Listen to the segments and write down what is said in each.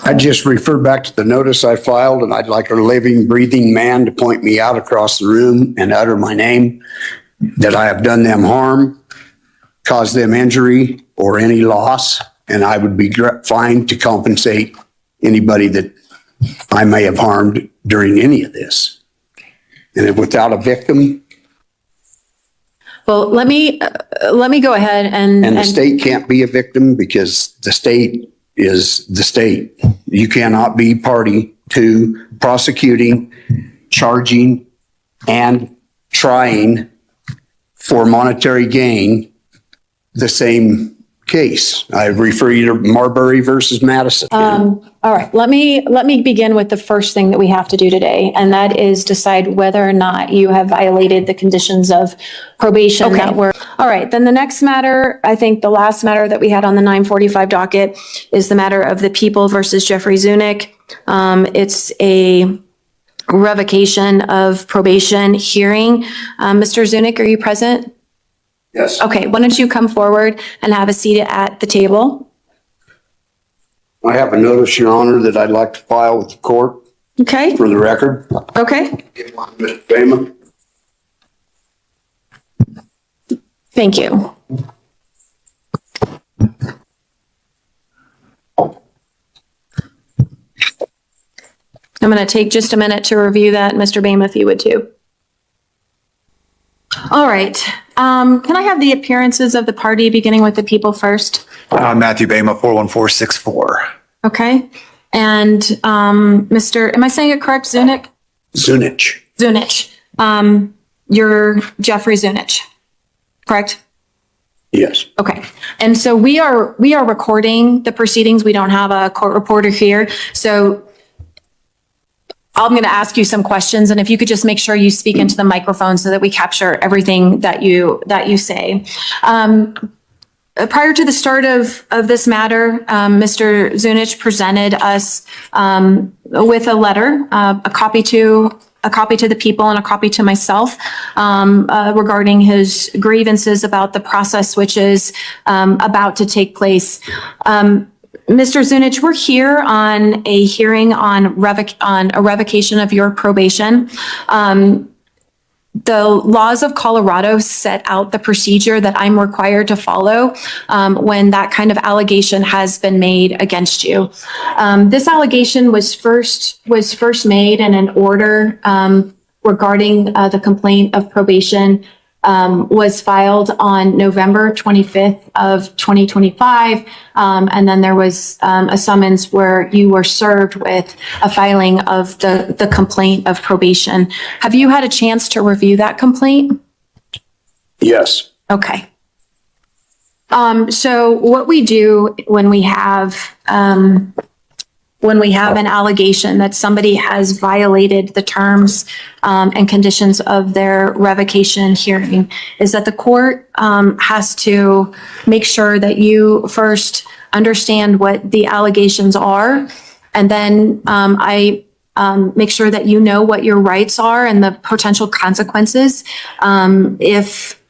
I just refer back to the notice I filed, and I'd like a living, breathing man to point me out across the room and utter my name, that I have done them harm, caused them injury or any loss, and I would be fine to compensate anybody that I may have harmed during any of this. And if without a victim, Well, let me go ahead and the state can't be a victim because the state is the state. You cannot be party to prosecuting, charging, and trying for monetary gain the same case. I refer you to Marbury versus Madison. all right, let me begin with the first thing that we have to do today, and that is decide whether or not you have violated the conditions of probation that were. All right, then the next matter, I think the last matter that we had on the 945 docket is the matter of the People versus Jeffrey Zunick. It's a revocation of probation hearing. Mr. Zunick, are you present? Yes. Okay, why don't you come forward and have a seat at the table? I have a notice, Your Honor, that I'd like to file with the court Okay, for the record. okay, Mr. Bayman. thank you. I'm going to take just a minute to review that, Mr. Bame, if you would too. All right, can I have the appearances of the party beginning with the People first? Matthew Bama, 41464. Okay, and Mr., am I saying it correct, Zunick? Zunich. Zunich. You're Jeffrey Zunich, correct? Yes. Okay. And so we are recording the proceedings. We don't have a court reporter here. So I'm going to ask you some questions, and if you could just make sure you speak into the microphone so that we capture everything that you say. Prior to the start of this matter, Mr. Zunich presented us with a letter, a copy to the People and a copy to myself regarding his grievances about the process which is about to take place. Mr. Zunich, we're here on a hearing on a revocation of your probation. The laws of Colorado set out the procedure that I'm required to follow when that kind of allegation has been made against you. This allegation was first made in an order regarding the complaint of probation was filed on November 25th of 2025. And then there was a summons where you were served with a filing of the complaint of probation. Have you had a chance to review that complaint? Yes. Okay. So what we do when we have an allegation that somebody has violated the terms and conditions of their revocation hearing is that the court has to make sure that you first understand what the allegations are, and then I make sure that you know what your rights are and the potential consequences if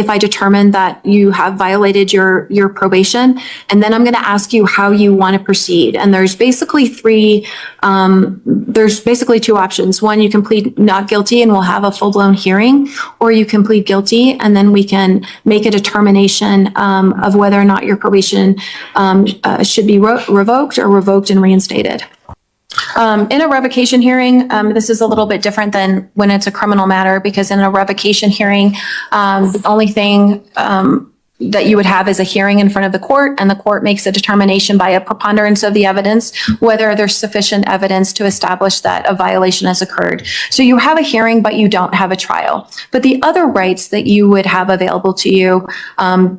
I determine that you have violated your probation. And then I'm going to ask you how you want to proceed. And there's basically two options. One, you can plead not guilty and we'll have a full-blown hearing, or you can plead guilty and then we can make a determination of whether or not your probation should be revoked or revoked and reinstated. In a revocation hearing, this is a little bit different than when it's a criminal matter, because in a revocation hearing, the only thing that you would have is a hearing in front of the court, and the court makes a determination by a preponderance of the evidence whether there's sufficient evidence to establish that a violation has occurred. So you have a hearing, but you don't have a trial. But the other rights that you would have available to you,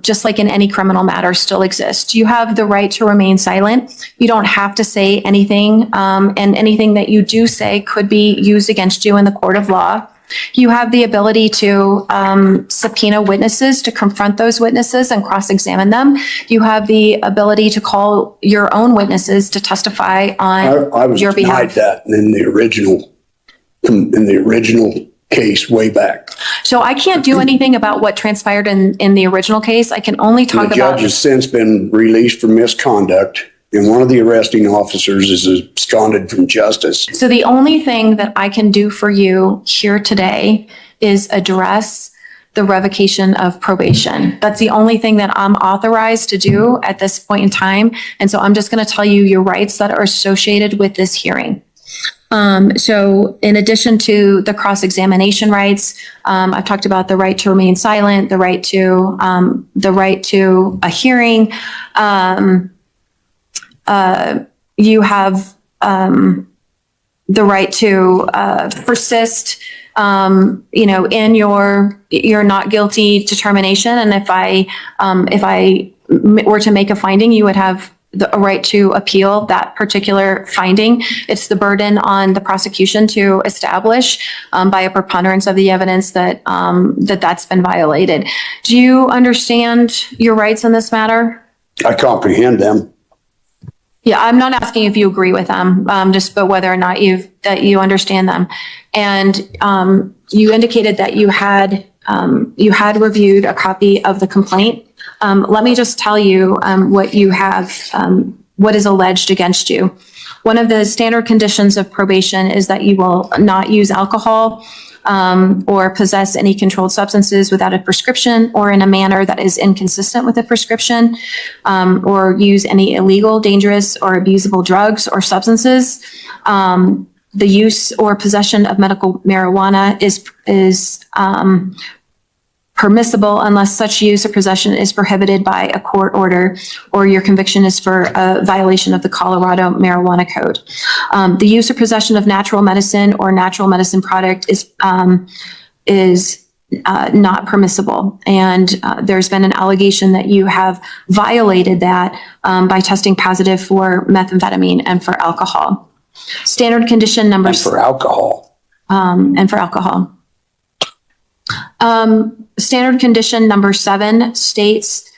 just like in any criminal matter, still exist. You have the right to remain silent. You don't have to say anything, and anything that you do say could be used against you in the court of law. You have the ability to subpoena witnesses, to confront those witnesses and cross-examine them. You have the ability to call your own witnesses to testify on I was your denied behalf. that in the original case way back. So I can't do anything about what transpired in the original case. I can only talk The about. judge has since been released for misconduct And one of the arresting officers is absconded from justice. So the only thing that I can do for you here today is address the revocation of probation. That's the only thing that I'm authorized to do at this point in time. And so I'm just going to tell you your rights that are associated with this hearing. So in addition to the cross-examination rights, I've talked about the right to remain silent, the right to a hearing. You have the right to persist, in your not guilty determination. And if I were to make a finding, you would have a right to appeal that particular finding. It's the burden on the prosecution to establish by a preponderance of the evidence that that's been violated. Do you understand your rights in this matter? I comprehend them. Yeah, I'm not asking if you agree with them, but whether or not you understand them. And you indicated that you had reviewed a copy of the complaint. Let me just tell you what you have, what is alleged against you. One of the standard conditions of probation is that you will not use alcohol or possess any controlled substances without a prescription or in a manner that is inconsistent with a prescription, or use any illegal, dangerous, or abusable drugs or substances. The use or possession of medical marijuana is permissible unless such use or possession is prohibited by a court order or your conviction is for a violation of the Colorado Marijuana Code. The use or possession of natural medicine or natural medicine product is not permissible. And there's been an allegation that you have violated that by testing positive for methamphetamine and for alcohol. Standard condition number And for alcohol. and for alcohol. Standard condition number 7 states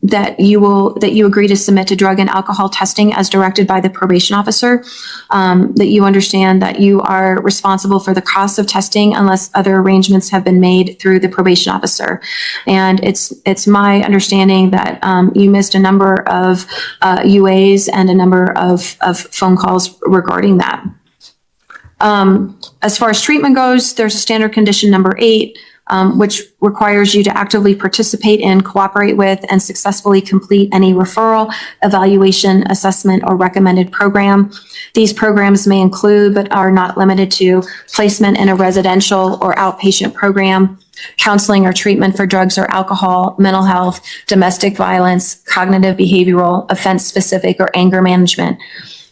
that you agree to submit to drug and alcohol testing as directed by the probation officer, that you understand that you are responsible for the cost of testing unless other arrangements have been made through the probation officer. And it's my understanding that you missed a number of UAs and a number of phone calls regarding that. As far as treatment goes, there's a standard condition number 8, which requires you to actively participate in, cooperate with, and successfully complete any referral, evaluation, assessment, or recommended program. These programs may include, but are not limited to, placement in a residential or outpatient program, counseling or treatment for drugs or alcohol, mental health, domestic violence, cognitive behavioral, offense-specific, or anger management.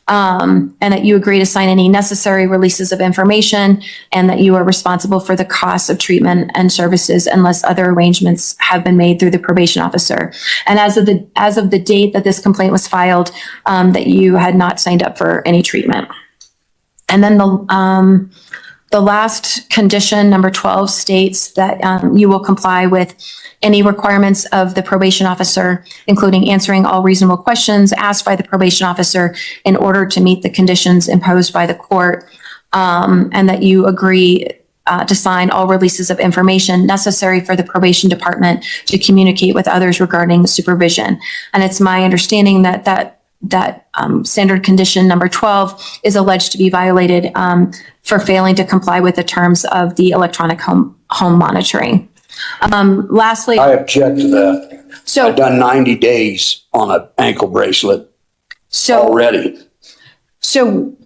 And that you agree to sign any necessary releases of information and that you are responsible for the cost of treatment and services unless other arrangements have been made through the probation officer. And as of the date that this complaint was filed, that you had not signed up for any treatment. And then the last condition, number 12, states that you will comply with any requirements of the probation officer, including answering all reasonable questions asked by the probation officer in order to meet the conditions imposed by the court, and that you agree to sign all releases of information necessary for the probation department to communicate with others regarding supervision. And it's my understanding that standard condition number 12 is alleged to be violated for failing to comply with the terms of the electronic home monitoring. Lastly, I object to that. so I've done 90 days on an ankle bracelet already. So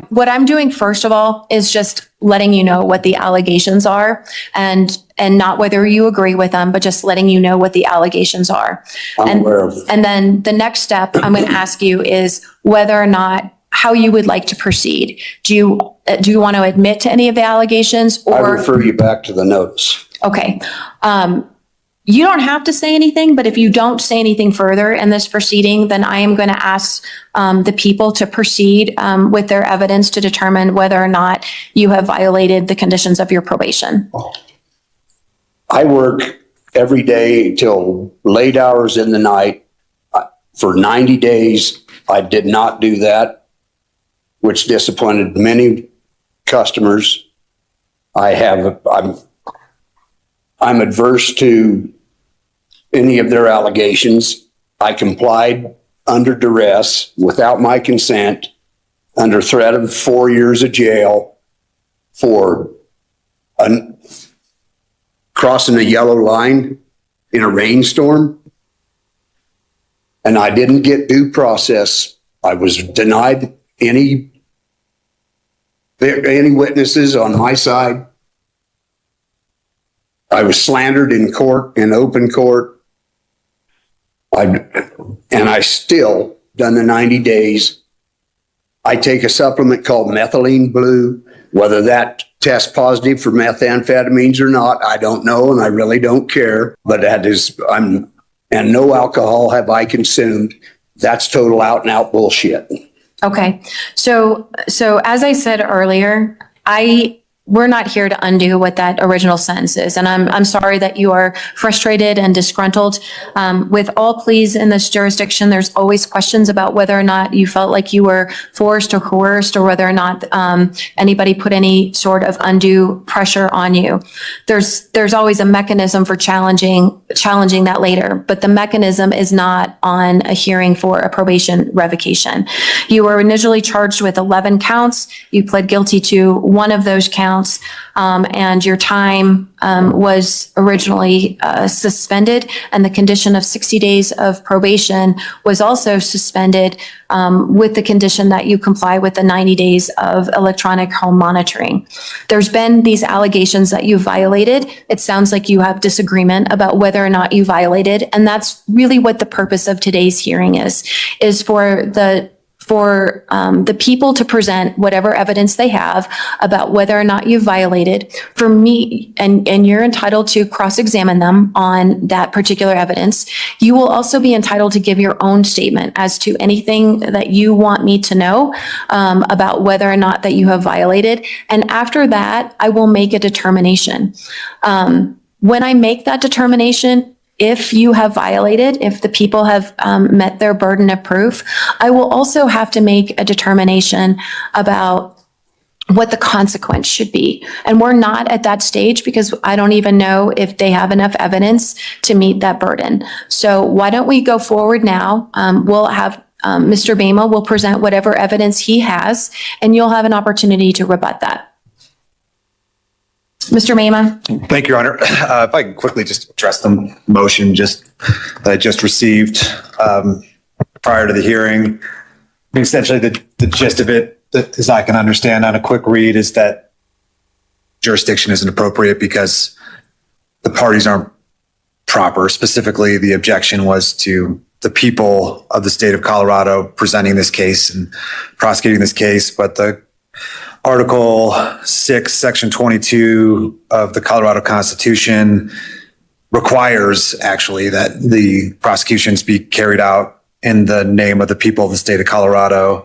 what I'm doing first of all is just letting you know what the allegations are and not whether you agree with them, but just letting you know what the allegations are. I'm aware of it. And then the next step I'm going to ask you is whether or not how you would like to proceed. Do you want to admit to any of the allegations I or? refer you back to the notice. Okay. You don't have to say anything, but if you don't say anything further in this proceeding, then I am going to ask the people to proceed with their evidence to determine whether or not you have violated the conditions of your probation. I work every day till late hours in the night. For 90 days, I did not do that, which disappointed many customers. I'm adverse to any of their allegations. I complied under duress, without my consent, under threat of 4 years of jail for crossing a yellow line in a rainstorm. And I didn't get due process. I was denied any witnesses on my side. I was slandered in court, in open court. And I still done the 90 days. I take a supplement called methylene blue. Whether that tests positive for methamphetamines or not, I don't know, and I really don't care. But and no alcohol have I consumed. That's total out and out bullshit. Okay. So as I said earlier, we're not here to undo what that original sentence is. And I'm sorry that you are frustrated and disgruntled. With all pleas in this jurisdiction, there's always questions about whether or not you felt like you were forced or coerced, or whether or not anybody put any sort of undue pressure on you. There's always a mechanism for challenging that later, but the mechanism is not on a hearing for a probation revocation. You were initially charged with 11 counts. You pled guilty to one of those counts. And your time was originally suspended, and the condition of 60 days of probation was also suspended with the condition that you comply with the 90 days of electronic home monitoring. There's been these allegations that you violated. It sounds like you have disagreement about whether or not you violated, and that's really what the purpose of today's hearing is for the people to present whatever evidence they have about whether or not you violated. For me, and you're entitled to cross-examine them on that particular evidence. You will also be entitled to give your own statement as to anything that you want me to know about whether or not that you have violated. And after that, I will make a determination. When I make that determination, if you have violated, if the people have met their burden of proof, I will also have to make a determination about what the consequence should be. And we're not at that stage because I don't even know if they have enough evidence to meet that burden. So why don't we go forward now? We'll have Mr. Bama will present whatever evidence he has, and you'll have an opportunity to rebut that. Mr. Mama. Thank you, Your Honor. If I can quickly just address the motion that I just received prior to the hearing. Essentially, the gist of it, as I can understand on a quick read, is that jurisdiction isn't appropriate because the parties aren't proper. Specifically, the objection was to the people of the state of Colorado presenting this case and prosecuting this case, but the Article 6, Section 22 of the Colorado Constitution requires actually that the prosecutions be carried out in the name of the people of the state of Colorado,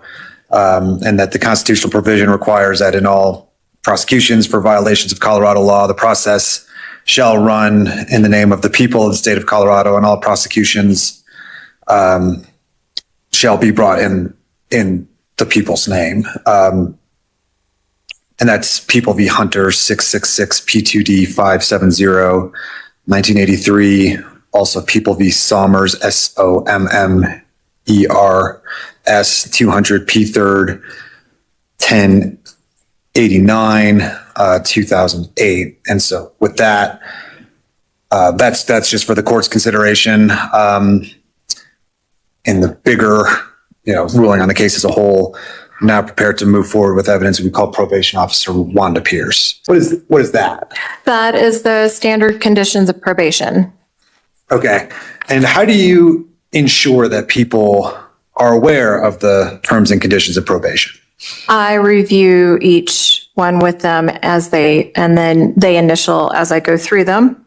and that the constitutional provision requires that in all prosecutions for violations of Colorado law, the process shall run in the name of the people of the state of Colorado, and all prosecutions shall be brought in the people's name. And that's People v. Hunter, 666 P2D 570, 1983. Also People v. Sommers, SOMMERS, 200 P3rd 1089, 2008. And so with that, that's just for the court's consideration. In the bigger, ruling on the case as a whole, now prepared to move forward with evidence we call Probation Officer Wanda Pierce. What is that? That is the standard conditions of probation. Okay. And how do you ensure that people are aware of the terms and conditions of probation? I review each one with them and then they initial as I go through them.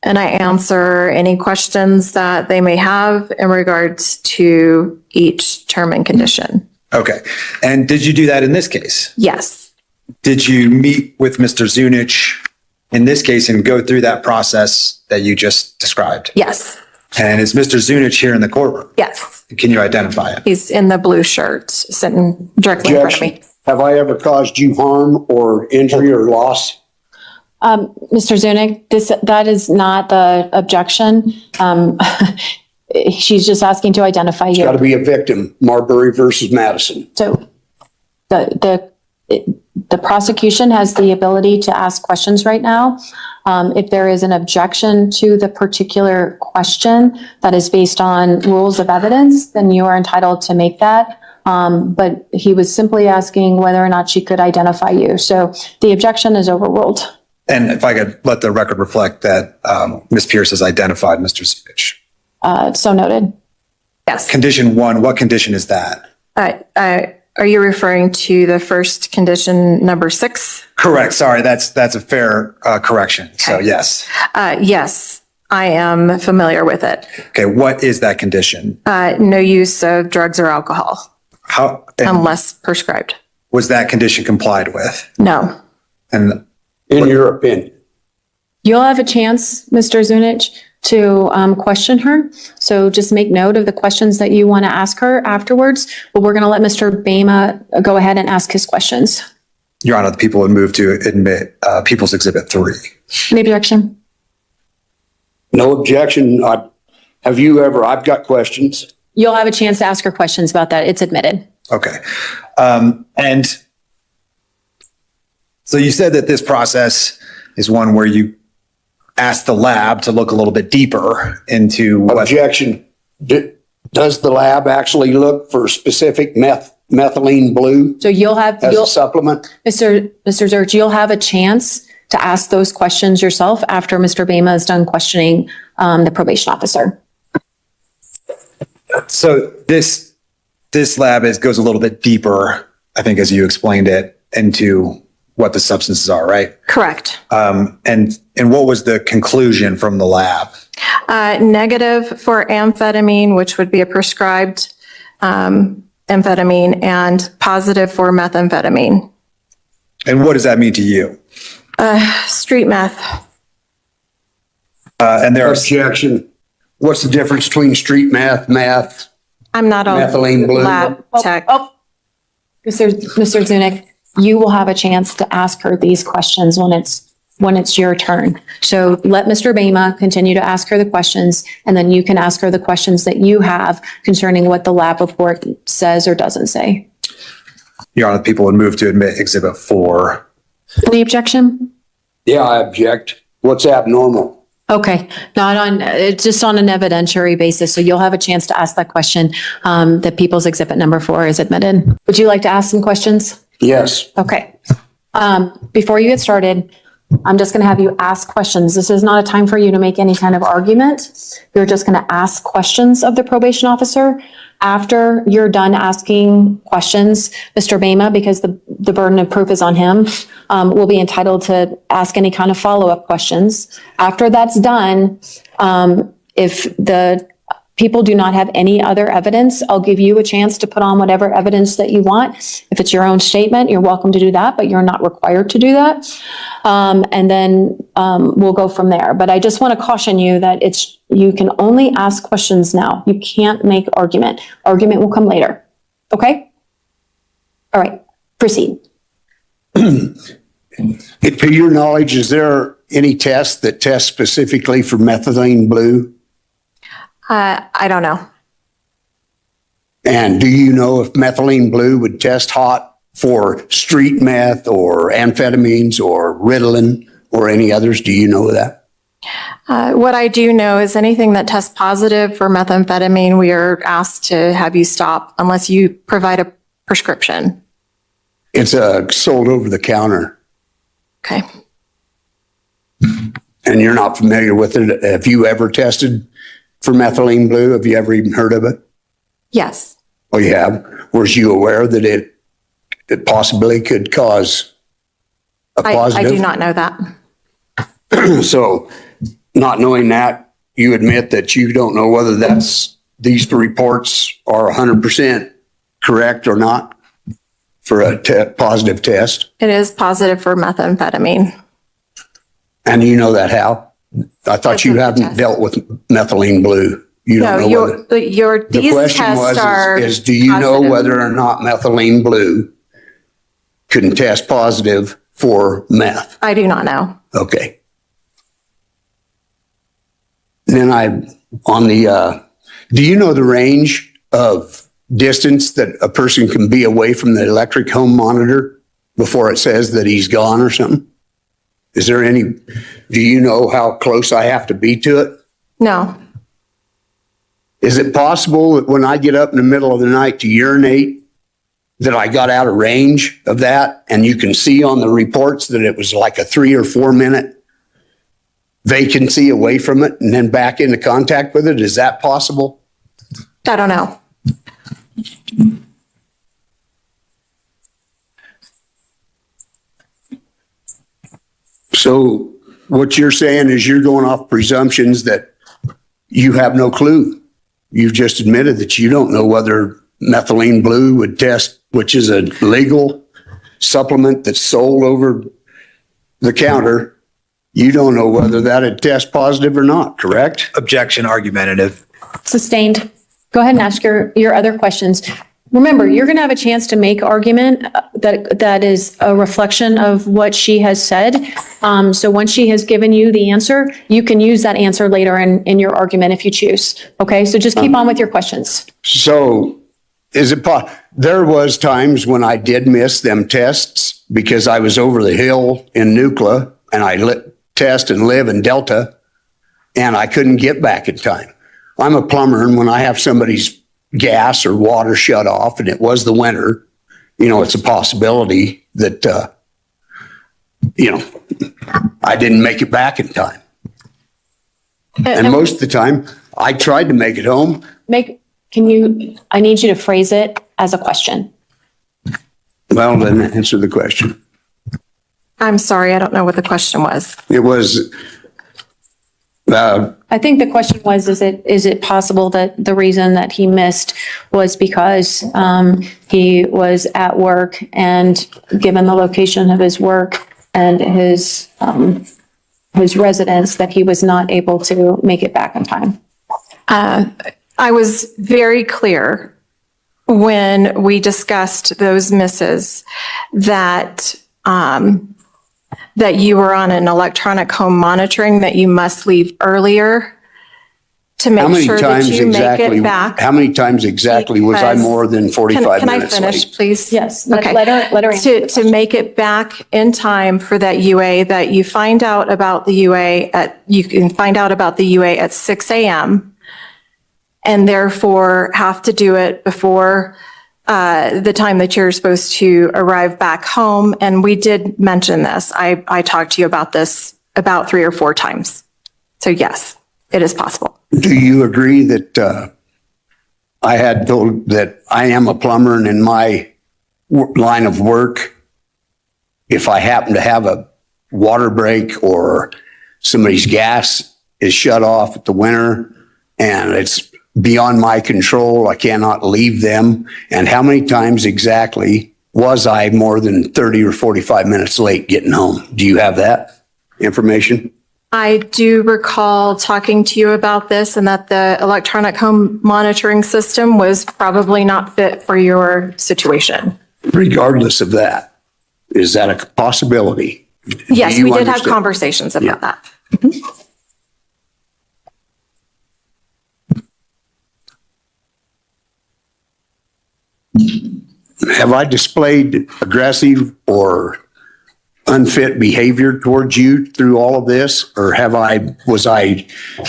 And I answer any questions that they may have in regards to each term and condition. Okay. And did you do that in this case? Yes. Did you meet with Mr. Zunich in this case and go through that process that you just described? Yes. And is Mr. Zunich here in the courtroom? Yes. Can you identify him? He's in the blue shirt sitting directly in front of me. Have I ever caused you harm or injury or loss? Mr. Zunick, that is not the objection. she's just asking to identify Got to you. be a victim, Marbury versus Madison. So the prosecution has the ability to ask questions right now. If there is an objection to the particular question that is based on rules of evidence, then you are entitled to make that. But he was simply asking whether or not she could identify you. So the objection is overruled. And if I could let the record reflect that Ms. Pierce has identified Mr. Zivich. So noted. Yes. Condition 1, what condition is that? Are you referring to the first condition, number 6? Correct. Sorry, that's a fair correction. So Okay. yes. Yes, I am familiar with it. Okay, what is that condition? No use of drugs or alcohol How and unless prescribed. was that condition complied with? No. And In your opinion. You'll have a chance, Mr. Zunich, to question her. So just make note of the questions that you want to ask her afterwards. But we're going to let Mr. Bama go ahead and ask his questions. Your Honor, the people would move to admit People's Exhibit 3. Any objection? No objection. I've got questions. You'll have a chance to ask her questions about that. It's admitted. Okay. And so you said that this process is one where you ask the lab to look a little bit deeper into what. Objection. Does the lab actually look for specific methylene blue So you'll have, as a supplement? Mr. Zurich, you'll have a chance to ask those questions yourself after Mr. Bama is done questioning the probation officer. So this lab goes a little bit deeper, I think, as you explained it, into what the substances are, right? Correct. And what was the conclusion from the lab? Negative for amphetamine, which would be a prescribed amphetamine, and positive for methamphetamine. And what does that mean to you? Street meth. And there are, Objection. What's the difference between street meth? I'm not a Methylene blue. lab tech. Mr. Zunick, you will have a chance to ask her these questions when it's your turn. So let Mr. Bama continue to ask her the questions, and then you can ask her the questions that you have concerning what the lab report says or doesn't say. Your Honor, the people would move to admit Exhibit 4. Any objection? Yeah, I object. What's abnormal? Okay, it's just on an evidentiary basis, so you'll have a chance to ask that question. The People's Exhibit number 4 is admitted. Would you like to ask some questions? Yes. Okay. Before you get started, I'm just going to have you ask questions. This is not a time for you to make any kind of argument. You're just going to ask questions of the probation officer. After you're done asking questions, Mr. Bama, because the burden of proof is on him, will be entitled to ask any kind of follow-up questions. After that's done, if the people do not have any other evidence, I'll give you a chance to put on whatever evidence that you want. If it's your own statement, you're welcome to do that, but you're not required to do that. And then we'll go from there. But I just want to caution you that you can only ask questions now. You can't make argument. Argument will come later. Okay? All right, proceed. To your knowledge, is there any test that tests specifically for methylene blue? I don't know. And do you know if methylene blue would test hot for street meth or amphetamines or Ritalin or any others? Do you know that? What I do know is anything that tests positive for methamphetamine, we are asked to have you stop unless you provide a prescription. It's sold over the counter Okay. and you're not familiar with it. Have you ever tested for methylene blue? Have you ever even heard of it? Yes. Oh, you have? Was you aware that it possibly could cause a I positive? do not know that. So not knowing that, you admit that you don't know whether these reports are 100% correct or not for a positive test. It is positive for methamphetamine. And you know that how? I thought It's you a haven't test. dealt with methylene blue. You No, don't know whether. The these question tests are is do you know positive. whether or not methylene blue can test positive for meth? I do not know. Okay. Then on the Do you know the range of distance that a person can be away from the electric home monitor before it says that he's gone or something? Is there any, do you know how close I have to be to it? No, Is it possible that when I get up in the middle of the night to urinate, that I got out of range of that? And you can see on the reports that it was like a 3 or 4 minute vacancy away from it and then back into contact with it. Is that possible? I don't know. So what you're saying is you're going off presumptions that you have no clue. You've just admitted that you don't know whether methylene blue would test, which is a legal supplement that's sold over the counter. You don't know whether that'd test positive or not, correct? Objection argumentative. Sustained. Go ahead and ask your other questions. Remember, you're going to have a chance to make argument that is a reflection of what she has said. So once she has given you the answer, you can use that answer later in your argument if you choose. Okay, so just keep on with your questions. So is it there was times when I did miss them tests because I was over the hill in Nucla and I test and live in Delta and I couldn't get back in time. I'm a plumber, and when I have somebody's gas or water shut off and it was the winter, it's a possibility that, I didn't make it back in time. And most of the time I tried to make it home. I need you to phrase it as a question. Well, then answer the question. I'm sorry, I don't know what the question was. It was, I think the question was, is it possible that the reason that he missed was because he was at work, and given the location of his work and his residence, that he was not able to make it back in time? I was very clear when we discussed those misses that that you were on an electronic home monitoring, that you must leave earlier to how make many sure that times you make exactly, it back. how many times exactly was I Because- more than 45 Can I minutes finish, late? please? Yes. Okay. Let her answer the To make it back in time for that UA, that you find out about the UA you can find out about the UA at 6 a.m. and therefore have to do it before the time that you're supposed to arrive back home. And we did mention this. I talked to you about this about 3 or 4 times. So yes, it is possible. Do you agree that I had told that I am a plumber, and in my line of work, if I happen to have a water break or somebody's gas is shut off at the winter and it's beyond my control, I cannot leave them? And how many times exactly was I more than 30 or 45 minutes late getting home? Do you have that information? I do recall talking to you about this, and that the electronic home monitoring system was probably not fit for your situation. Regardless of that, is that a possibility? Yes, Do you we did have understand? conversations about Yeah. that. Have I displayed aggressive or unfit behavior towards you through all of this? Or was I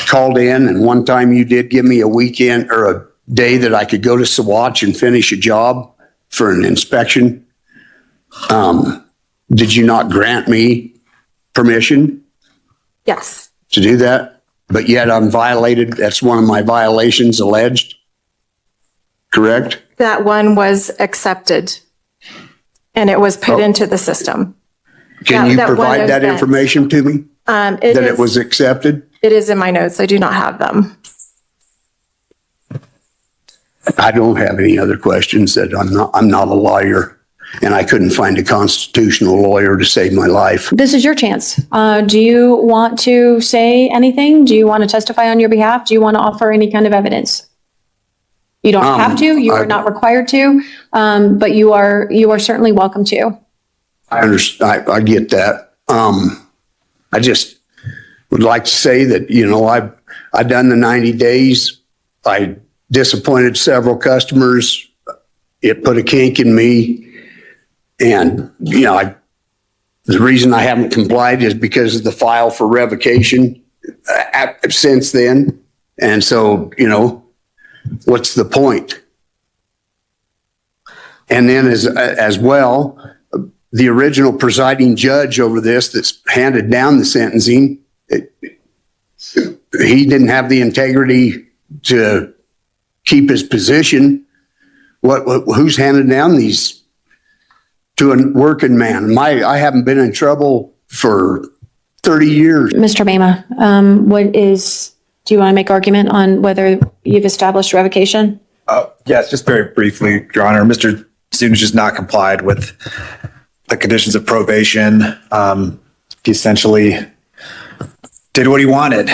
called in and one time you did give me a weekend or a day that I could go to Saguache and finish a job for an inspection? Did you not grant me permission Yes, to do that? But yet I'm violated. That's one of my violations alleged. Correct? that one was accepted and it was put into the system. Can you that one provide that event. information to me? That it was accepted? It is in my notes. I do not have them. I don't have any other questions. That I'm not a lawyer, and I couldn't find a constitutional lawyer to save my life. This is your chance. Do you want to say anything? Do you want to testify on your behalf? Do you want to offer any kind of evidence? You don't have to, you are not required to, but you are certainly welcome to. I understand. I get that. I just would like to say that, I've done the 90 days. I disappointed several customers. It put a kink in me. And, the reason I haven't complied is because of the file for revocation since then. And so, what's the point? And then as well, the original presiding judge over this that's handed down the sentencing, he didn't have the integrity to keep his position. Who's handing down these to a working man? I haven't been in trouble for 30 years. Mr. Bama, do you want to make argument on whether you've established revocation? Yes, just very briefly, Your Honor. Mr. Student just not complied with the conditions of probation. He essentially did what he wanted.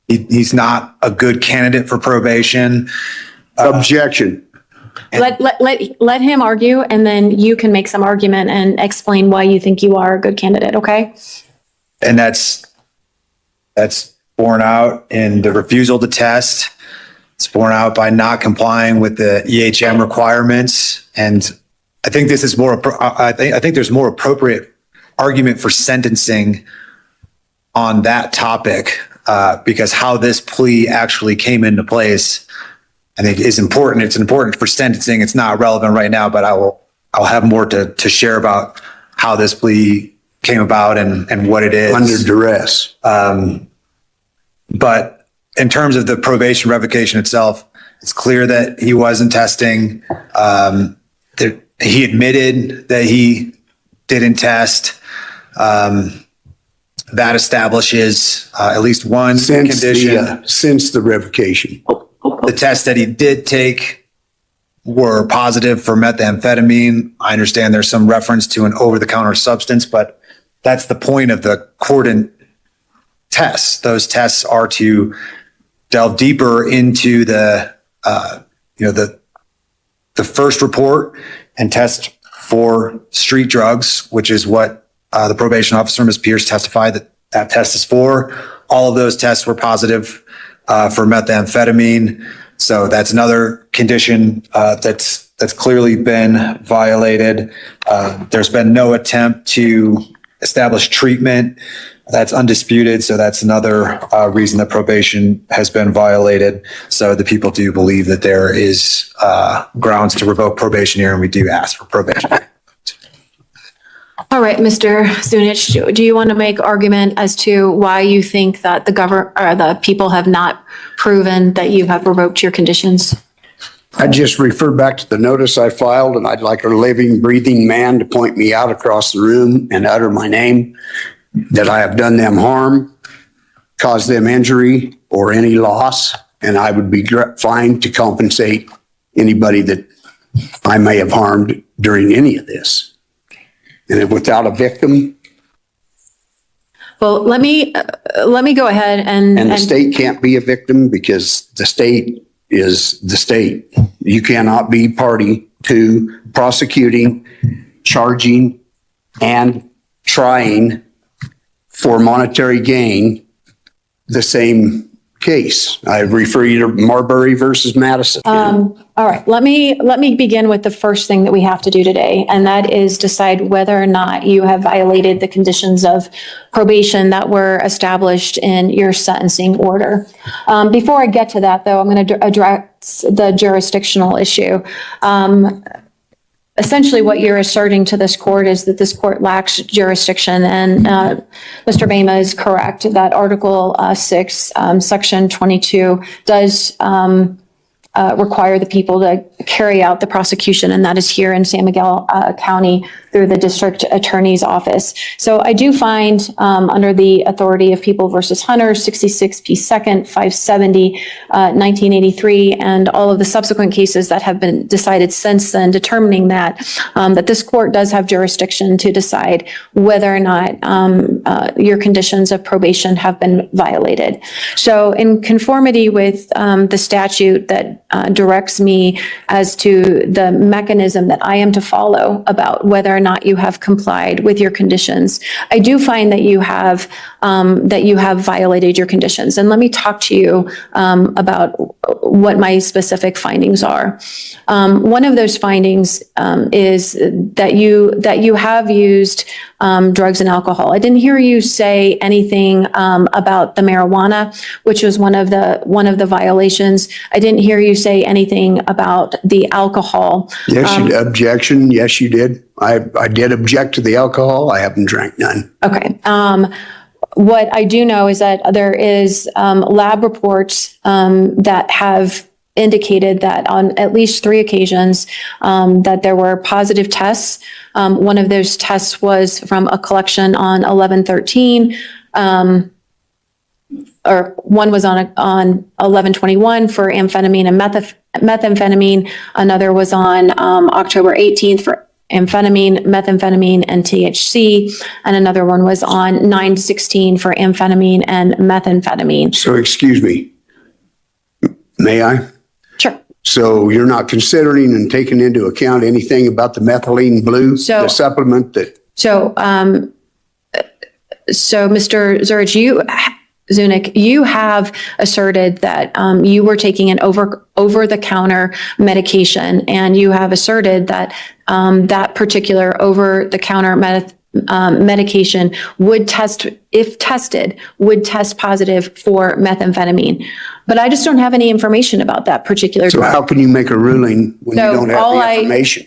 He's not a good candidate for probation. Objection. Let him argue, and then you can make some argument and explain why you think you are a good candidate, okay? And that's borne out in the refusal to test. It's borne out by not complying with the EHM requirements. And I think this is I think there's more appropriate argument for sentencing on that topic, because how this plea actually came into place, I think is important. It's important for sentencing. It's not relevant right now, but I'll have more to share about how this plea came about and what it is. Under duress. But in terms of the probation revocation itself, it's clear that he wasn't testing. He admitted that he didn't test. That establishes at least one condition. Since the revocation. The tests that he did take were positive for methamphetamine. I understand there's some reference to an over-the-counter substance, but that's the point of the Courtroom tests. Those tests are to delve deeper into the first report and test for street drugs, which is what the probation officer, Ms. Pierce, testified that test is for. All of those tests were positive for methamphetamine. So that's another condition that's clearly been violated. There's been no attempt to establish treatment. That's undisputed. So that's another reason that probation has been violated. So the people do believe that there is grounds to revoke probation here, and we do ask for probation. All right, Mr. Zunich, do you want to make argument as to why you think that the people have not proven that you have revoked your conditions? I just refer back to the notice I filed, and I'd like a living, breathing man to point me out across the room and utter my name, that I have done them harm, caused them injury or any loss, and I would be fine to compensate anybody that I may have harmed during any of this. And if without a victim. Well, let me go ahead and the state can't be a victim, because the state is the state. You cannot be party to prosecuting, charging, and trying for monetary gain the same case. I refer you to Marbury versus Madison. All right, let me begin with the first thing that we have to do today, and that is decide whether or not you have violated the conditions of probation that were established in your sentencing order. Before I get to that, though, I'm going to address the jurisdictional issue. Essentially, what you're asserting to this court is that this court lacks jurisdiction, and Mr. Bama is correct that Article 6, Section 22 does require the people to carry out the prosecution, and that is here in San Miguel County through the district attorney's office. So I do find under the authority of People versus Hunter, 66 P. 2nd, 570, 1983, and all of the subsequent cases that have been decided since then, determining that this court does have jurisdiction to decide whether or not your conditions of probation have been violated. So in conformity with the statute that directs me as to the mechanism that I am to follow about whether or not you have complied with your conditions. I do find that you have violated your conditions. And let me talk to you about what my specific findings are. One of those findings is that you have used drugs and alcohol. I didn't hear you say anything about the marijuana, which was one of the violations. I didn't hear you say anything about the alcohol. Yes, you objection. Yes, you did. I did object to the alcohol. I haven't drank none. Okay. What I do know is that there is lab reports that have indicated that on at least 3 occasions that there were positive tests. One of those tests was from a collection on 11/13, or one was on 11/21 for amphetamine and methamphetamine. Another was on October 18th for amphetamine, methamphetamine, and THC. And another one was on 9/16 for amphetamine and methamphetamine. So excuse me. May I? Sure. So you're not considering and taking into account anything about the methylene blue, the supplement that? So Mr. Zunick, you have asserted that you were taking an over-the-counter medication, and you have asserted that that particular over-the-counter medication would test, if tested, would test positive for methamphetamine. But I just don't have any information about that particular So drug. how can you make a ruling when you don't have the information?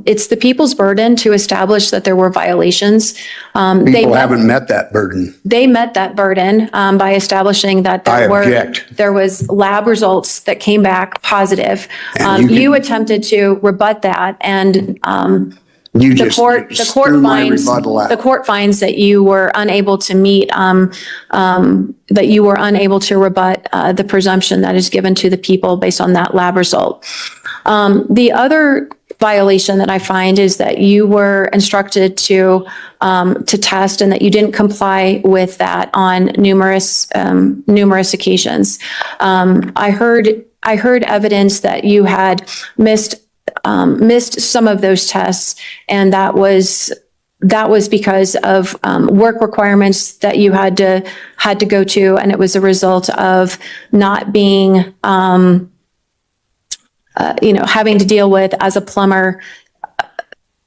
It's the people's burden to establish that there were violations. People haven't met that burden. They met that burden by establishing that there was lab results that came back positive. And You attempted to rebut that, and You the just court threw my finds rebuttal out. the court finds that you were unable to meet that you were unable to rebut the presumption that is given to the people based on that lab result. The other violation that I find is that you were instructed to test, and that you didn't comply with that on numerous occasions. I heard evidence that you had missed some of those tests, and that was because of work requirements that you had to go to, and it was a result of not being having to deal with, as a plumber,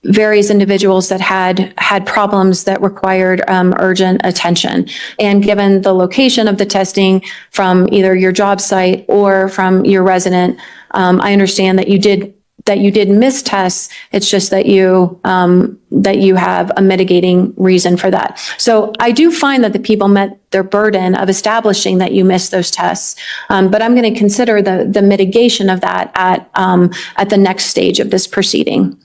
various individuals that had problems that required urgent attention. And given the location of the testing from either your job site or from your resident, I understand that you did miss tests. It's just that you have a mitigating reason for that. So I do find that the people met their burden of establishing that you missed those tests. But I'm going to consider the mitigation of that at the next stage of this proceeding.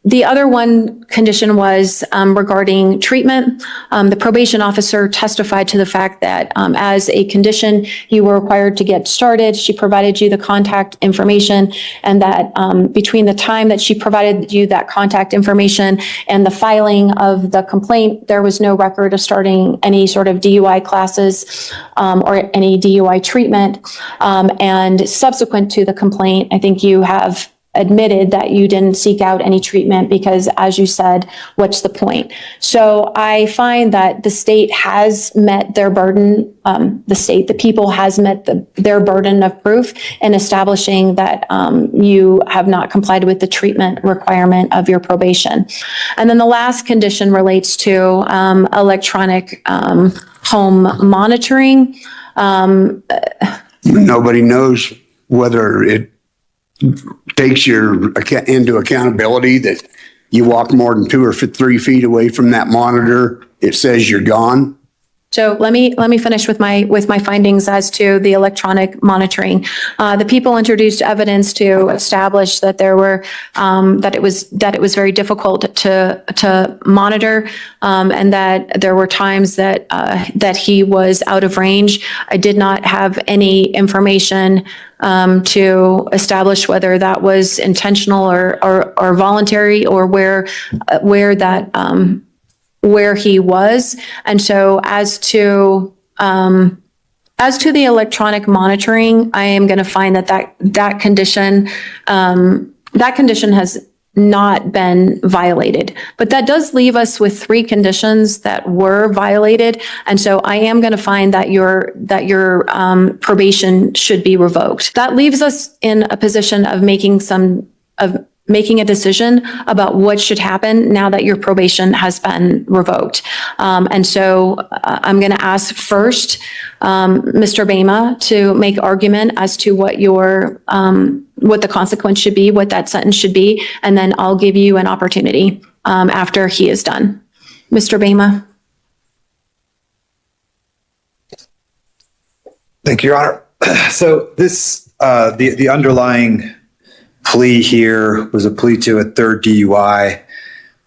The other one condition was regarding treatment. The probation officer testified to the fact that as a condition, you were required to get started. She provided you the contact information, and that between the time that she provided you that contact information and the filing of the complaint, there was no record of starting any sort of DUI classes or any DUI treatment. And subsequent to the complaint, I think you have admitted that you didn't seek out any treatment because, as you said, what's the point? So I find that the state has met their burden, the people has met their burden of proof in establishing that you have not complied with the treatment requirement of your probation. And then the last condition relates to electronic home monitoring. Nobody knows whether it takes into accountability that you walk more than 2 or 3 feet away from that monitor, it says you're gone. So let me finish with my findings as to the electronic monitoring. The people introduced evidence to establish that there were that it was very difficult to monitor, and that there were times that he was out of range. I did not have any information to establish whether that was intentional or voluntary, or where he was. And so as to the electronic monitoring, I am going to find that condition that condition has not been violated. But that does leave us with 3 conditions that were violated. And so I am going to find that your probation should be revoked. That leaves us in a position of making a decision about what should happen now that your probation has been revoked. And so I'm going to ask first, Mr. Bama to make argument as to what what the consequence should be, what that sentence should be, and then I'll give you an opportunity after he is done. Mr. Bama. Thank you, Your Honor. So this, the underlying plea here was a plea to a third DUI.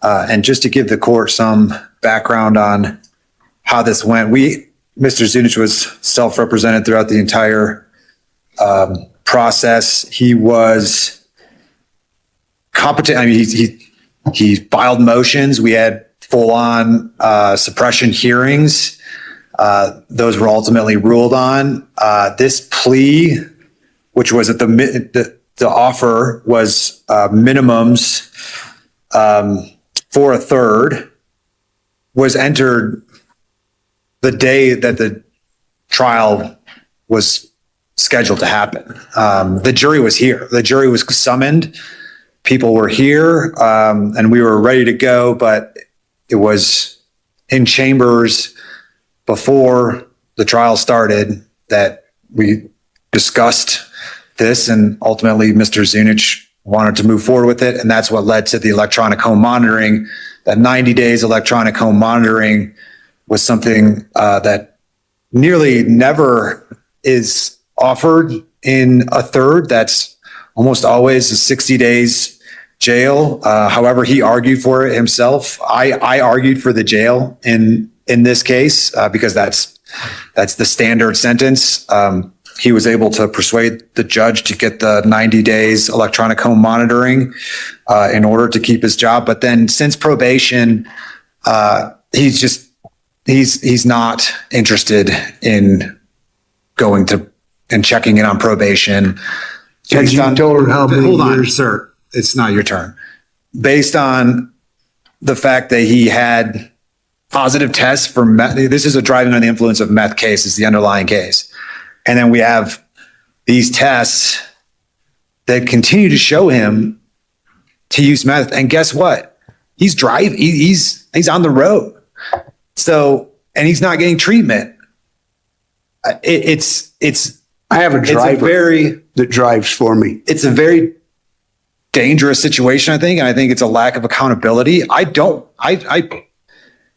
And just to give the court some background on how this went, Mr. Zunich was self-represented throughout the entire process. He was competent. I mean, he filed motions. We had full-on suppression hearings. Those were ultimately ruled on. This plea, which was at the offer was minimums for a third, was entered the day that the trial was scheduled to happen. The jury was here. The jury was summoned. People were here, and we were ready to go, but it was in chambers before the trial started that we discussed this, and ultimately Mr. Zunich wanted to move forward with it. And that's what led to the electronic home monitoring. That 90 days electronic home monitoring was something that nearly never is offered in a third. That's almost always a 60 days jail. However, he argued for it himself. I argued for the jail in this case because that's the standard sentence. He was able to persuade the judge to get the 90 days electronic home monitoring in order to keep his job. But then since probation, he's not interested in going to and checking in on probation. Have you told her how many Hold on, years? sir. It's not your turn. Based on the fact that he had positive tests for meth, this is a driving under the influence of meth case, is the underlying case. And then we have these tests that continue to show him to use meth. And guess what? He's driving. He's on the road. So, and he's not getting treatment. It's I have a driver that drives for me. It's a very dangerous situation, I think. And I think it's a lack of accountability. I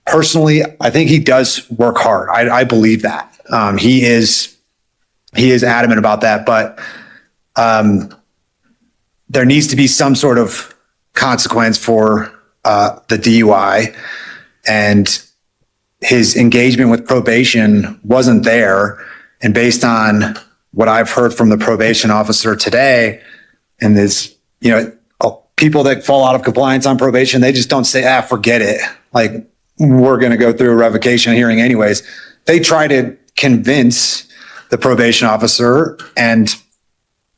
personally, I think he does work hard. I believe that. He is adamant about that, but there needs to be some sort of consequence for the DUI, and his engagement with probation wasn't there. And based on what I've heard from the probation officer today, and this, people that fall out of compliance on probation, they just don't say, forget it. Like, we're going to go through a revocation hearing anyways. They try to convince the probation officer and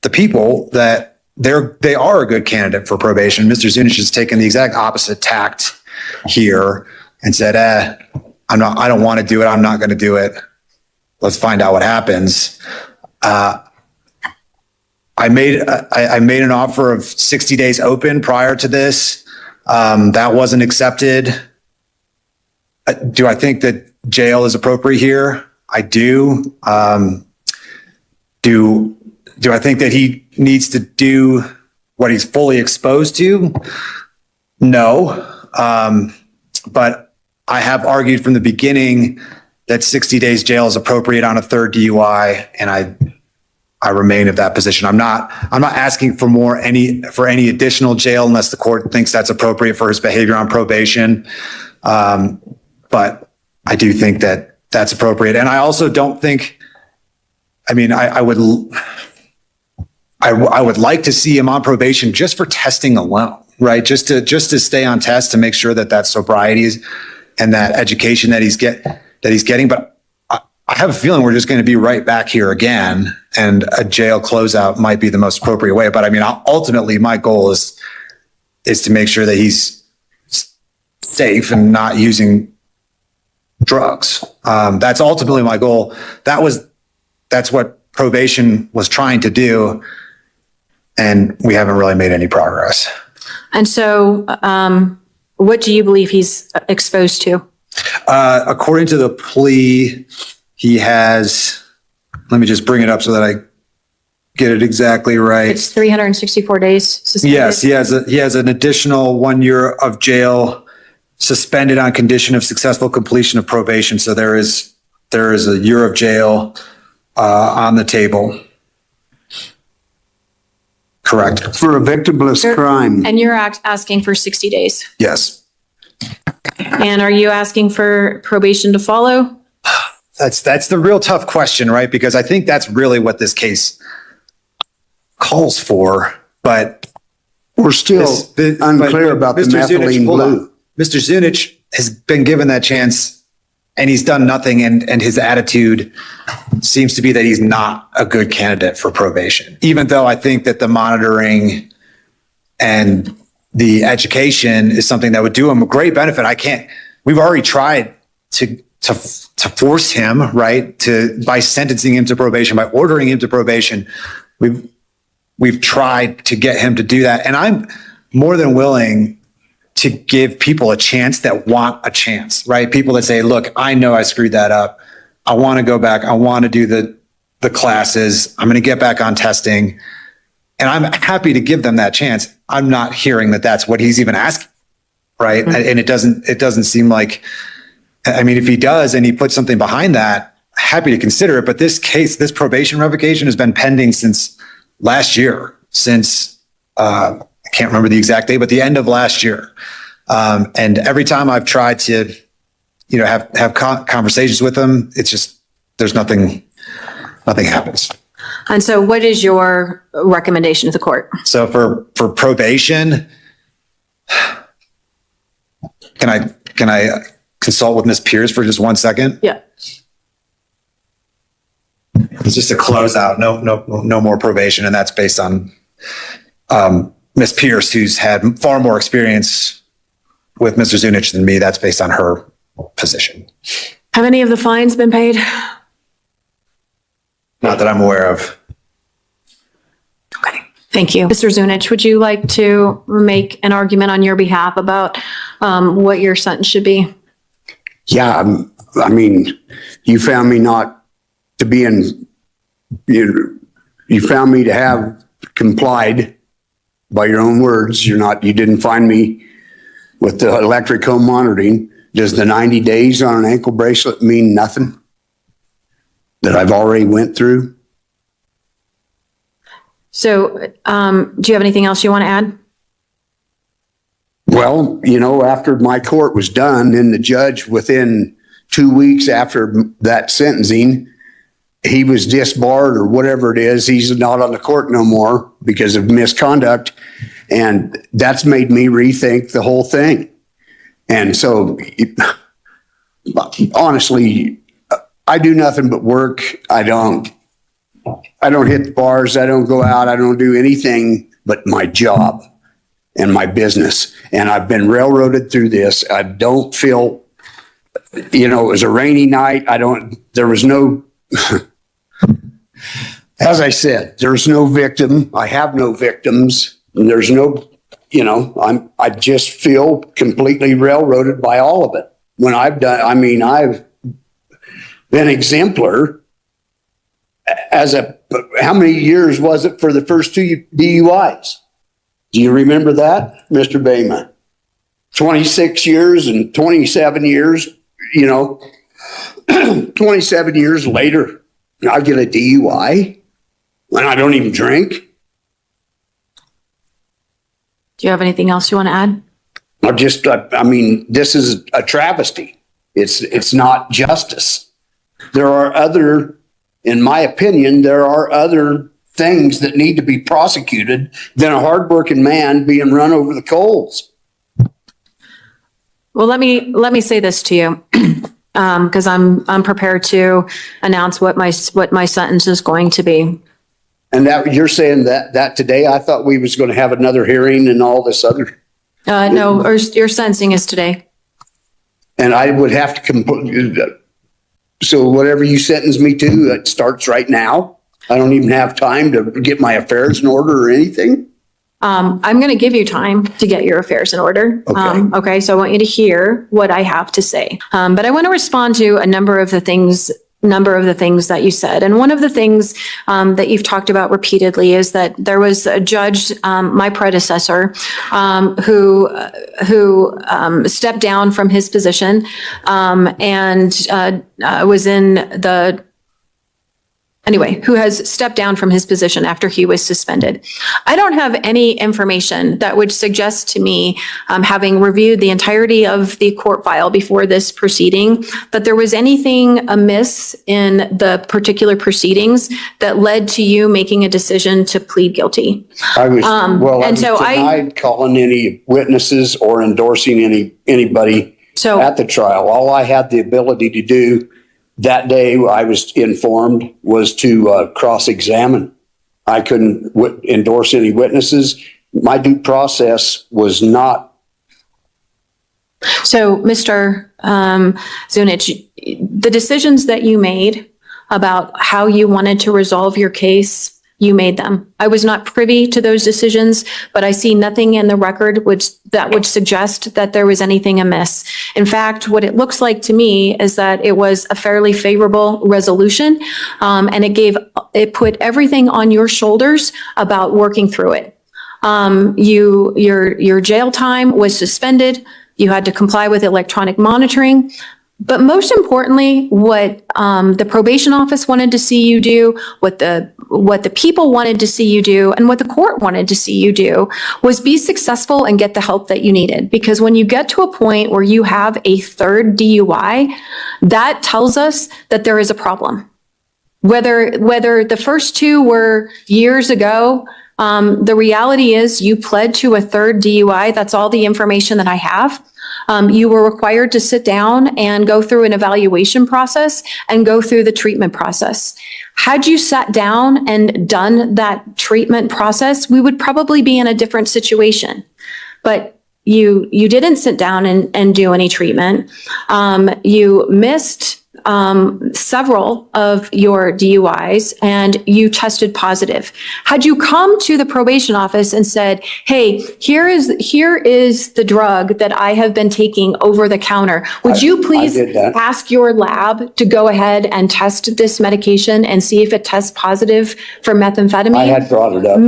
the people that they are a good candidate for probation. Mr. Zunich has taken the exact opposite tact here and said, I don't want to do it. I'm not going to do it. Let's find out what happens. I made an offer of 60 days open prior to this. That wasn't accepted. Do I think that jail is appropriate here? I do. Do I think that he needs to do what he's fully exposed to? No. But I have argued from the beginning that 60 days jail is appropriate on a third DUI, and I remain of that position. I'm not asking for any additional jail unless the court thinks that's appropriate for his behavior on probation. But I do think that that's appropriate. And I also don't think, I would like to see him on probation just for testing alone, right? Just to stay on test to make sure that sobriety is, and that education that he's getting. But I have a feeling we're just going to be right back here again, and a jail closeout might be the most appropriate way. But I mean, ultimately, my goal is to make sure that he's safe and not using drugs. That's ultimately my goal. That's what probation was trying to do, and we haven't really made any progress. And so, what do you believe he's exposed to? According to the plea, he has, let me just bring it up so that I get it exactly right. It's 364 days suspended? Yes, he has an additional 1 year of jail suspended on condition of successful completion of probation. So there is a year of jail on the table. Correct. For a victimless crime. And you're asking for 60 days? Yes. And are you asking for probation to follow? That's the real tough question, right? Because I think that's really what this case calls for, but We're still unclear about the Mr. Zunich, methylene hold on. blue. Mr. Zunich has been given that chance and he's done nothing, and his attitude seems to be that he's not a good candidate for probation. Even though I think that the monitoring and the education is something that would do him a great benefit. We've already tried to force him, right, by sentencing him to probation, by ordering him to probation. We've tried to get him to do that. And I'm more than willing to give people a chance that want a chance, right? People that say, look, I know I screwed that up. I want to go back. I want to do the classes. I'm going to get back on testing. And I'm happy to give them that chance. I'm not hearing that that's what he's even asking, right? Mm-hmm. And it doesn't seem like, I mean, if he does and he puts something behind that, happy to consider it. But this probation revocation has been pending since last year, I can't remember the exact date, but the end of last year. And every time I've tried to, have conversations with him, it's just, there's nothing happens. And so what is your recommendation to the court? So for probation, can I consult with Ms. Pierce for just 1 second? Yeah. It's just a closeout, no more probation. And that's based on Ms. Pierce, who's had far more experience with Mr. Zunich than me. That's based on her position. Have any of the fines been paid? Not that I'm aware of. Okay, thank you. Mr. Zunich, would you like to make an argument on your behalf about what your sentence should be? Yeah, I mean, you found me not to be you found me to have complied by your own words. You didn't find me with the electric home monitoring. Does the 90 days on an ankle bracelet mean nothing that I've already went through? So, do you have anything else you want to add? Well, after my court was done, then the judge, within 2 weeks after that sentencing, he was disbarred or whatever it is. He's not on the court no more because of misconduct. And that's made me rethink the whole thing. And so, honestly, I do nothing but work. I don't hit the bars. I don't go out. I don't do anything but my job and my business. And I've been railroaded through this. I don't feel, it was a rainy night. There was no, as I said, there's no victim. I have no victims. And there's no, I just feel completely railroaded by all of it. When I've been exemplar how many years was it for the first 2 DUIs? Do you remember that, Mr. Bayman? 26 years and 27 years, 27 years later, I get a DUI when I don't even drink. Do you have anything else you want to add? This is a travesty. It's not justice. In my opinion, there are other things that need to be prosecuted than a hardworking man being run over the coals. Well, let me say this to you. because I'm prepared to announce what my sentence is going to be. And that, you're saying that today? I thought we was going to have another hearing and all this other, No, your sentencing is today. and I would have to so whatever you sentence me to, that starts right now? I don't even have time to get my affairs in order or anything? I'm going to give you time to get your affairs in order. Okay. Okay, so I want you to hear what I have to say. But I want to respond to a number of the things that you said. And one of the things that you've talked about repeatedly is that there was a judge, my predecessor, who stepped down from his position and was in the who has stepped down from his position after he was suspended. I don't have any information that would suggest to me, having reviewed the entirety of the court file before this proceeding, that there was anything amiss in the particular proceedings that led to you making a decision to plead guilty. I was, well, I and was so denied calling any witnesses or endorsing anybody So- at the trial. All I had the ability to do that day, I was informed, was to cross-examine. I couldn't endorse any witnesses. My due process was not. So, Mr. Zunich, the decisions that you made about how you wanted to resolve your case, you made them. I was not privy to those decisions, but I see nothing in the record that would suggest that there was anything amiss. In fact, what it looks like to me is that it was a fairly favorable resolution, and it put everything on your shoulders about working through it. Your jail time was suspended. You had to comply with electronic monitoring. But most importantly, what the probation office wanted to see you do, what the people wanted to see you do, and what the court wanted to see you do was be successful and get the help that you needed. Because when you get to a point where you have a third DUI, that tells us that there is a problem. Whether the first two were years ago, the reality is you pled to a third DUI. That's all the information that I have. You were required to sit down and go through an evaluation process and go through the treatment process. Had you sat down and done that treatment process, we would probably be in a different situation. But you didn't sit down and do any treatment. You missed several of your DUIs and you tested positive. Had you come to the probation office and said, hey, here is the drug that I have been taking over the counter. Would you please ask your lab to go ahead and test this medication and see if it tests positive for methamphetamine? I had brought it up.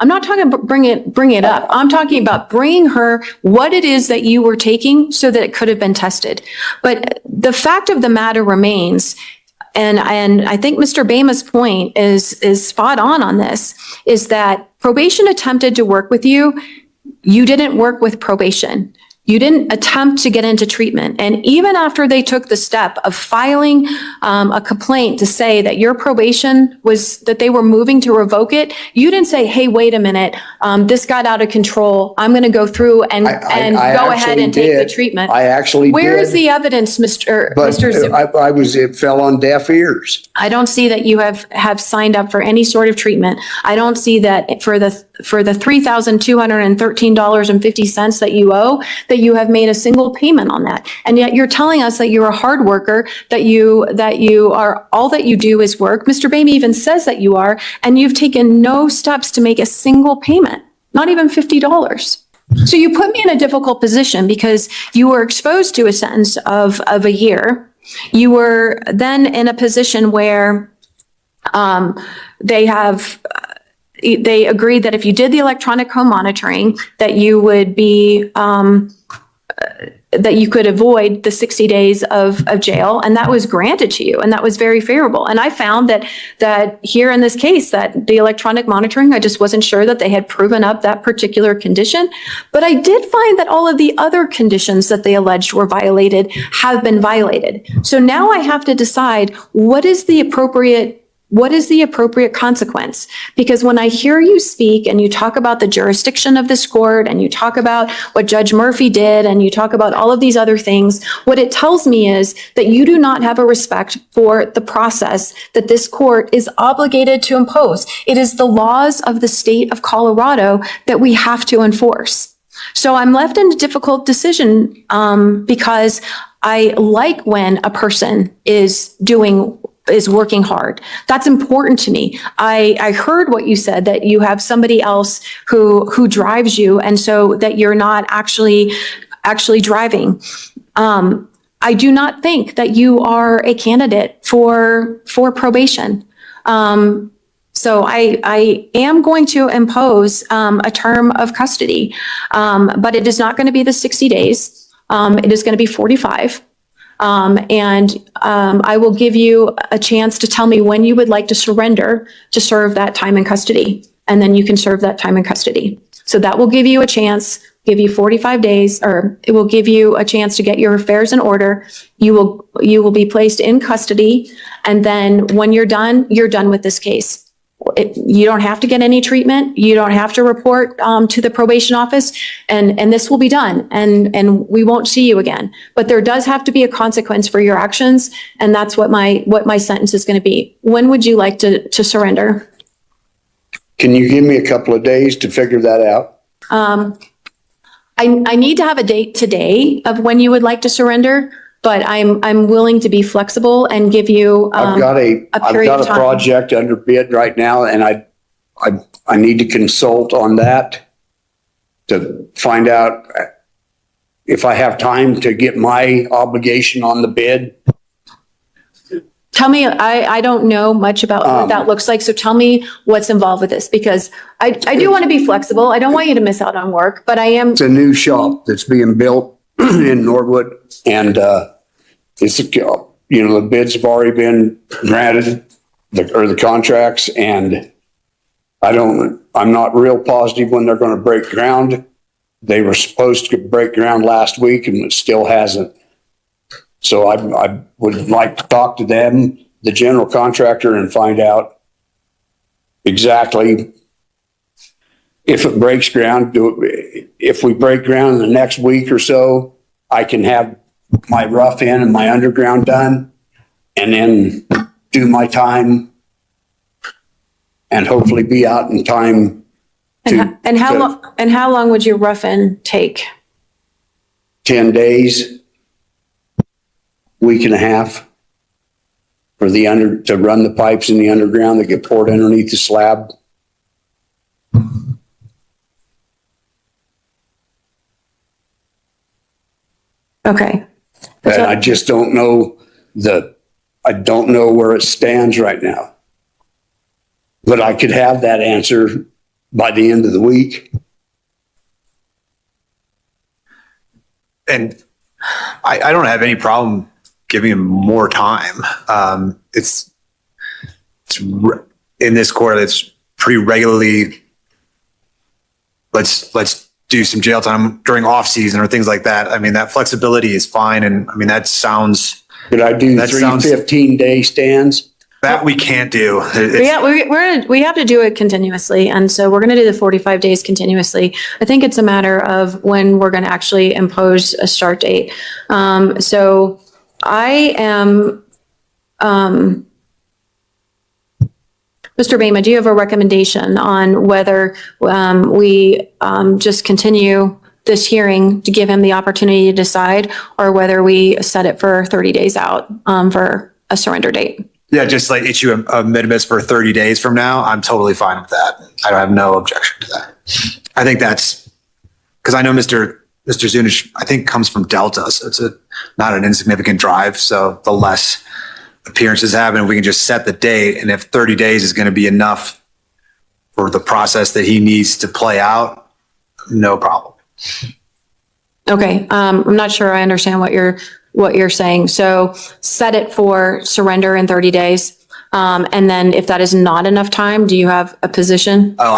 I'm not talking about bring it up. I'm talking about bringing her what it is that you were taking so that it could have been tested. But the fact of the matter remains, and I think Mr. Bama's point is spot on this, is that probation attempted to work with you. You didn't work with probation. You didn't attempt to get into treatment. And even after they took the step of filing a complaint to say that your probation that they were moving to revoke it, you didn't say, hey, wait a minute, this got out of control. I'm going to go through and go ahead and take the treatment. I actually did. Where is the evidence, Mr. It fell on deaf ears. I don't see that you have signed up for any sort of treatment. I don't see that for the $3,213.50 that you owe, that you have made a single payment on that. And yet you're telling us that you're a hard worker, that you are, all that you do is work. Mr. Bama even says that you are, and you've taken no steps to make a single payment, not even $50. So you put me in a difficult position because you were exposed to a sentence of a year. You were then in a position where they agreed that if you did the electronic home monitoring, that you would be, that you could avoid the 60 days of jail, and that was granted to you, and that was very favorable. And I found that here in this case, that the electronic monitoring, I just wasn't sure that they had proven up that particular condition. But I did find that all of the other conditions that they alleged were violated have been violated. So now I have to decide what is the appropriate what is the appropriate consequence? Because when I hear you speak and you talk about the jurisdiction of this court and you talk about what Judge Murphy did and you talk about all of these other things, what it tells me is that you do not have a respect for the process that this court is obligated to impose. It is the laws of the state of Colorado that we have to enforce. So I'm left in a difficult decision because I like when a person is working hard. That's important to me. I heard what you said, that you have somebody else who drives you, and so that you're not actually driving. I do not think that you are a candidate for probation. So I am going to impose a term of custody, but it is not going to be the 60 days. It is going to be 45. I will give you a chance to tell me when you would like to surrender to serve that time in custody. And then you can serve that time in custody. So that will give you a chance, give you 45 days, or it will give you a chance to get your affairs in order. You will be placed in custody. And then when you're done with this case. You don't have to get any treatment. You don't have to report to the probation office, and this will be done, and we won't see you again. But there does have to be a consequence for your actions, and that's what my sentence is going to be. When would you like to surrender? Can you give me a couple of days to figure that out? I need to have a date today of when you would like to surrender, but I'm willing to be flexible and give you I've got a period of time. project under bid right now, and I need to consult on that to find out if I have time to get my obligation on the bid. Tell me, I don't know much about what that looks like, so tell me what's involved with this, because I do want to be flexible. I don't want you to miss out on work, but I am. It's a new shop that's being built in Norwood, and it's the bids have already been granted, the contracts, and I'm not real positive when they're going to break ground. They were supposed to break ground last week, and it still hasn't. So I would like to talk to them, the general contractor, and find out exactly if it breaks ground. If we break ground in the next week or so, I can have my rough in and my underground done, and then do my time and hopefully be out in time. And how long would your rough in take? 10 days, week and a half for to run the pipes in the underground that get poured underneath the slab. Okay. And I just don't know where it stands right now. But I could have that answer by the end of the week. And I don't have any problem giving him more time. It's in this court, it's pretty regularly, let's do some jail time during off season or things like that. I mean, that flexibility is fine. And I mean, that sounds. Could I do 15-day stands? That we can't do. We have to do it continuously. And so we're going to do the 45 days continuously. I think it's a matter of when we're going to actually impose a start date. So I am, Mr. Bama, do you have a recommendation on whether we just continue this hearing to give him the opportunity to decide, or whether we set it for 30 days out for a surrender date? Yeah, just like issue a minimus for 30 days from now. I'm totally fine with that. I have no objection to that. I think that's because I know Mr. Zunic, I think, comes from Delta, so it's not an insignificant drive. So the less appearances happen, we can just set the date. And if 30 days is going to be enough for the process that he needs to play out, no problem. Okay, I'm not sure I understand what you're saying. So set it for surrender in 30 days. And then if that is not enough time, do you have a position? Oh,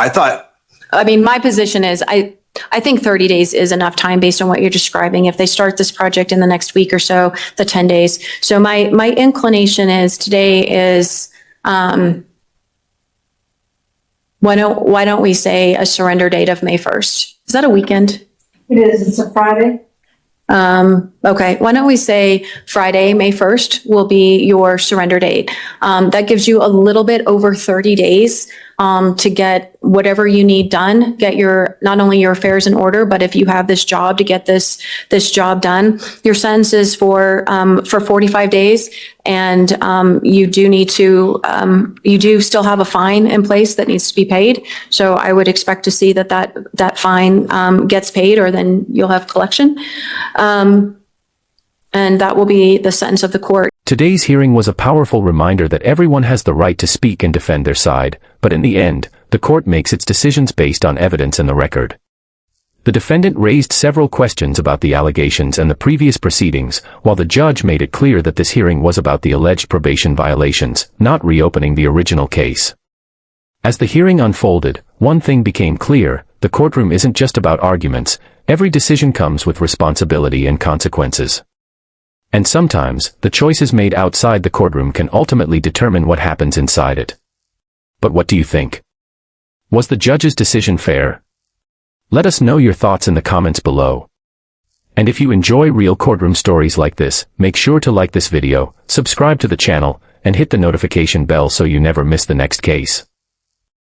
I mean, my position is I think 30 days is enough time based on what you're describing. If they start this project in the next week or so, the 10 days. So my inclination is today is Why don't we say a surrender date of May 1st? Is that a weekend? It is, it's a Friday. Okay, why don't we say Friday, May 1st will be your surrender date? That gives you a little bit over 30 days to get whatever you need done, get your, not only your affairs in order, but if you have this job, to get this job done. Your sentence is for 45 days, and you do need to, you do still have a fine in place that needs to be paid. So I would expect to see that fine gets paid, or then you'll have collection. And that will be the sentence of the court. Today's hearing was a powerful reminder that everyone has the right to speak and defend their side, but in the end, the court makes its decisions based on evidence and the record. The defendant raised several questions about the allegations and the previous proceedings, while the judge made it clear that this hearing was about the alleged probation violations, not reopening the original case. As the hearing unfolded, one thing became clear: the courtroom isn't just about arguments. Every decision comes with responsibility and consequences. And sometimes, the choices made outside the courtroom can ultimately determine what happens inside it. But what do you think? Was the judge's decision fair? Let us know your thoughts in the comments below. And if you enjoy real courtroom stories like this, make sure to like this video, subscribe to the channel, and hit the notification bell so you never miss the next case.